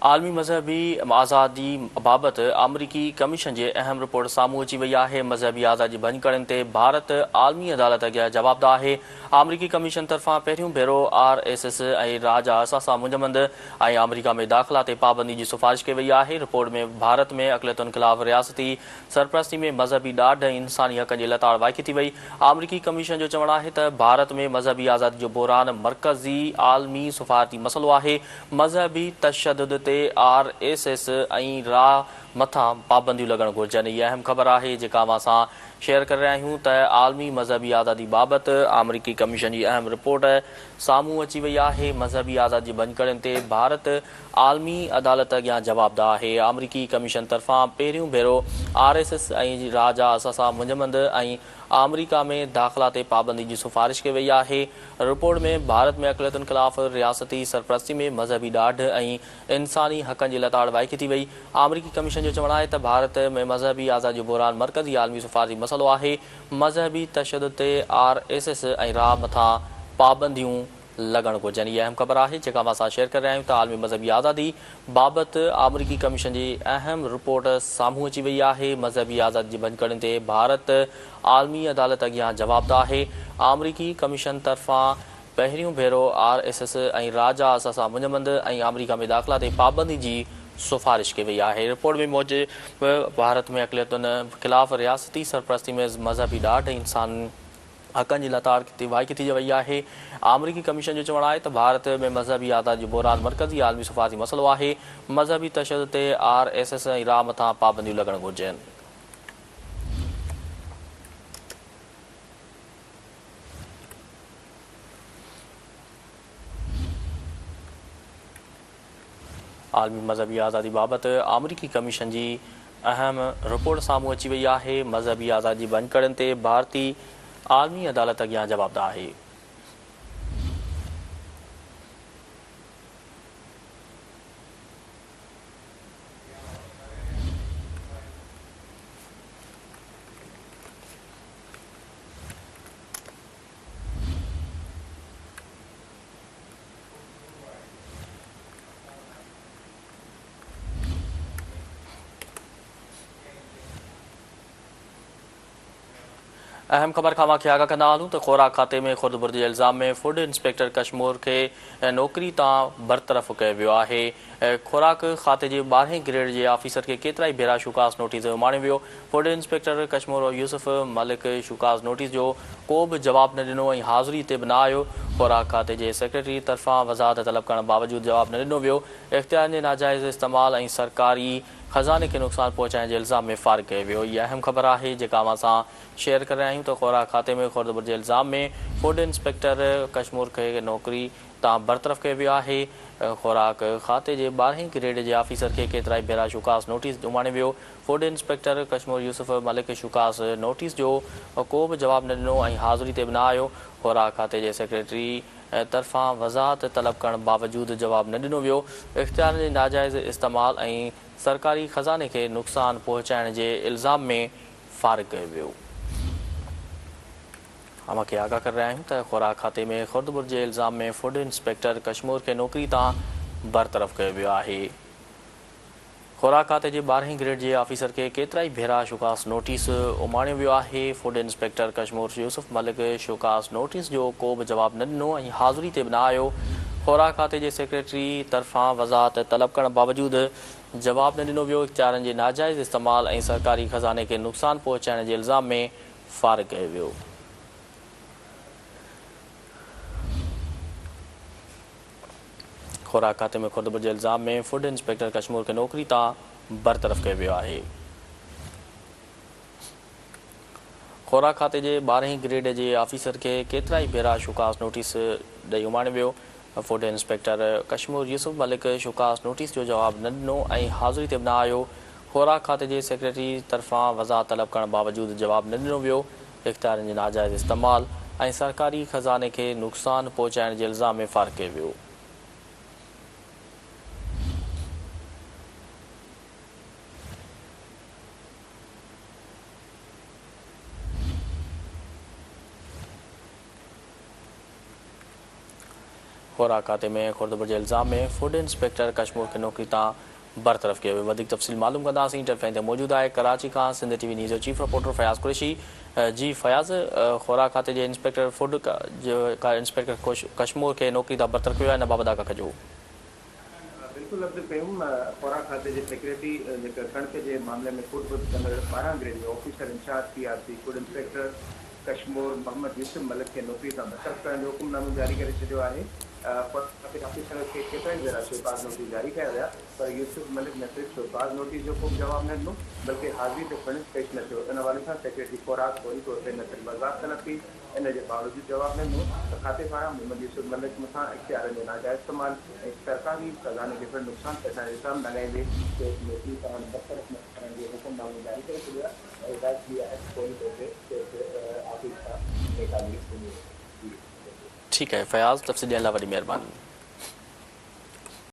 आलमी मज़हबी आज़ादी बाबत अमरीकी कमीशन जे अहम रिपोर्ट साम्हूं अची वई आहे। मज़हबी आज़ादी बंदि करण ते भारत आलमी अदालत अॻियां जवाबदार आहे। अमरीकी कमीशन तरफ़ां पहिरियों भेरो RSS ऐं राजा असासा मुंजमंद ऐं अमरीका में दाख़िला ते पाबंदी जी सिफ़ारिश कई वई आहे। रिपोर्ट में भारत में अक़लियतुनि ख़िलाफ़ रियासती सरपरस्ती में मज़हबी ॾाढ इंसानी हक़नि जी लताड़ वाइकी थी वई। अमरीकी कमीशन जो चवणु आहे त भारत में मज़हबी आज़ादी जो बहरान मरकज़ी आलमी सफ़ारती मसइलो आहे। मज़हबी तशदुद ते RSS ऐं राह मथां पाबंदियूं लॻणु घुरिजनि। इहा अहम ख़बर आहे जेका असां शेयर करे रहिया आहियूं त आलमी मज़हबी आज़ादी बाबति अमरीकी कमीशन जी अहम रिपोर्ट साम्हूं अची वई आहे। मज़हबी आज़ादी बंदि करण ते भारत आलमी अदालत अॻियां जवाबदार आहे। अमरीकी कमीशन तरफ़ां पहिरियों भेरो RSS ऐं राजा असासा मुंजमंद ऐं अमरीका में दाख़िला ते पाबंदी जी सिफ़ारिश कई वई आहे। रिपोर्ट में भारत में अक़लियतुनि ख़िलाफ़ रियासती सरपरस्ती में मज़हबी ॾाढ ऐं इंसानी हक़नि जी लताड़ वाइकी थी वई। अमरीकी कमीशन जो चवणु आहे त भारत में मज़हबी आज़ादी जो बहरान मरकज़ी आलमी सफ़ारती मसइलो आहे। मज़हबी तशदुद ते RSS ऐं राह मथां पाबंदियूं लॻणु घुरिजनि। इहा अहम ख़बर आहे जेका असां शेयर करे रहिया आहियूं त आलमी मज़हबी आज़ादी बाबति अमरीकी कमीशन जी अहम रिपोर्ट साम्हूं अची वई आहे। मज़हबी आज़ादी जी बंदि करण ते भारत आलमी अदालत अॻियां जवाबदार आहे। अमरीकी कमीशन तरफ़ां पहिरियों भेरो RSS ऐं राजा असासा मुंजमंद ऐं अमरीका में दाख़िला ते पाबंदी जी सिफ़ारिश कई वई आहे। रिपोर्ट में मूजिबि भारत में अक़लियतुनि ख़िलाफ़ रियासती सरपरस्ती में मज़हबी ॾाढ इंसान हक़नि जी लताड़ वाइकी थी वई आहे। अमरीकी कमीशन जो चवणु आहे त भारत में मज़हबी आज़ादी जो बहरान मरकज़ी आलमी सफ़ारती मसइलो आहे। मज़हबी तशदुद ते RSS ऐं राह मथां पाबंदियूं लॻणु घुरिजनि। आलमी मज़हबी आज़ादी बाबति अमरीकी कमीशन जी अहम रिपोर्ट साम्हूं अची वई आहे। मज़हबी आज़ादी बंदि करण ते भारती आलमी अदालत अॻियां जवाबदार आहे। अहम ख़बर खां मांखे आगाह कंदा हलूं त ख़ुराक खाते में खुर्दबुर्दी जे इल्ज़ाम में फूड इंस्पेक्टर कशमूर खे नौकरी तां बरतरफ़ कयो वियो आहे। ख़ुराक खाते जे 12हें ग्रेड जे ऑफिसर खे केतिरा ई भेरा शुकास नोटिस माणियो वियो। फूड इंस्पेक्टर कशमूर यूसुफ मलिक शुकास नोटिस जो को बि जवाबु न ॾिनो ऐं हाज़िरी ते बि न आयो। ख़ुराक खाते जे सेक्रेटरी तरफ़ां वज़ाहत तलब करण बावजूदि जवाबु न ॾिनो वियो। इख़्तियारनि जे नाजाइज़ इस्तेमालु ऐं सरकारी ख़ज़ाने खे नुक़सानु पहुचाइण जे इल्ज़ाम में फ़ारिग़ कयो वियो। इहा अहम ख़बर आहे जेका असां शेयर करे रहिया आहियूं त ख़ुराक खाते में खुर्दबुर्दी जे इल्ज़ाम में फूड इंस्पेक्टर कशमूर खे नौकरी तां बरतरफ़ कयो वियो आहे। ख़ुराक खाते जे 12हें ग्रेड जे ऑफिसर खे केतिरा ई भेरा शुकास नोटिस उमाणियो वियो। फूड इंस्पेक्टर कशमूर यूसुफ मलिक शुकास नोटिस जो को बि जवाबु न ॾिनो ऐं हाज़िरी ते बि न आयो। ख़ुराक खाते जे सेक्रेटरी तरफ़ां वज़ाहत तलब करण बावजूदि जवाबु न ॾिनो वियो। इख़्तियारनि जे नाजाइज़ इस्तेमालु ऐं सरकारी ख़ज़ाने खे नुक़सानु पहुचाइण जे इल्ज़ाम में फ़ारिग़ कयो वियो। अमांखे आगाह करे रहिया आहियूं त ख़ुराक खाते में खुर्दबुर्दी जे इल्ज़ाम में फूड इंस्पेक्टर कशमूर खे नौकरी तां बरतरफ़ कयो वियो आहे। ख़ुराक खाते जे 12हें ग्रेड जे ऑफिसर खे केतिरा ई भेरा शुकास नोटिस उमाणियो वियो आहे। फूड इंस्पेक्टर कशमूर यूसुफ मलिक शुकास नोटिस जो को बि जवाबु न ॾिनो ऐं हाज़िरी ते बि न आयो। ख़ुराक खाते जे सेक्रेटरी तरफ़ां वज़ाहत तलब करण बावजूदि जवाबु न ॾिनो वियो। इख़्तियारनि जे नाजाइज़ इस्तेमालु ऐं सरकारी ख़ज़ाने खे नुक़सानु पहुचाइण जे इल्ज़ाम में फ़ारिग़ कयो वियो। ख़ुराक खाते में खुर्दबुर्दी जे इल्ज़ाम में फूड इंस्पेक्टर कशमूर खे नौकरी तां बरतरफ़ कयो वियो आहे। ख़ुराक खाते जे 12हें ग्रेड जे ऑफिसर खे केतिरा ई भेरा शुकास नोटिस ॾेई उमाणियो वियो। फूड इंस्पेक्टर कशमूर यूसुफ मलिक शुकास नोटिस जो जवाबु न ॾिनो ऐं हाज़िरी ते बि न आयो। ख़ुराक खाते जे सेक्रेटरी तरफ़ां वज़ाहत तलब करण बावजूदि जवाबु न ॾिनो वियो। इख़्तियारनि जे नाजाइज़ इस्तेमालु ऐं सरकारी ख़ज़ाने खे नुक़सानु पहुचाइण जे इल्ज़ाम में फ़ारिग़ कयो वियो। खुराक खाते में खुर्दबुर जे इल्ज़ाम में फूड इंस्पेक्टर कश्मीर खे नौकरी तां बरतरफ़ कयो वियो। वधीक तफ़सील मालूम कंदासीं। टेलीफोन ते मौजूदु आहे कराची खां सिंध टीवी न्यूज़ जो चीफ रिपोर्टर फयाज़ कुरैशी। जी फयाज़, खुराक खाते जे इंस्पेक्टर फूड इंस्पेक्टर कश्मीर खे नौकरी तां बरतरफ़ कयो आहे, हिन बाबति आगाह कजो। बिल्कुलु अब्दुल क़यूम खुराक खाते जे सेक्रेटरी जेका कणक जे मामले में फूड 12 ग्रेड जो officer in charge PRC food inspector Kashmir Mohammad Yusuf Malik खे नौकरी तां बरतरफ़ करण जो हुकुमनामो जारी करे छॾियो आहे। ऑफिसर खे केतिरनि भेरा शोकाज़ नोटिस जारी कया विया, पर यूसुफ मलिक न सिर्फ़ु शोकाज़ नोटिस जो को बि जवाबु न ॾिनो बल्कि हाज़िरी ते पिणु पेश न थियो। इन हवाले सां सेक्रेटरी खुराक फौरी तौर ते न सिर्फ़ु बर्दाश्त तलब कई, इन जे बावजूदि जवाबु न ॾिनो त खाते पारां मोहम्मद यूसुफ मलिक मथां इख्तियारनि जो नाजाइज़ इस्तेमालु ऐं सरकारी खज़ाने खे पिणु नुक़सान पहुचाइण जो इल्ज़ाम लॻाईंदे नौकरी तां बरतरफ़ न करण जो हुकुमनामो जारी करे छॾियो आहे ऐं हिदायत कई आहे फौरी तौर ते ऑफिस सां ठीक है फयाज़, तफ़सील ॾियण लाइ वॾी महिरबानी।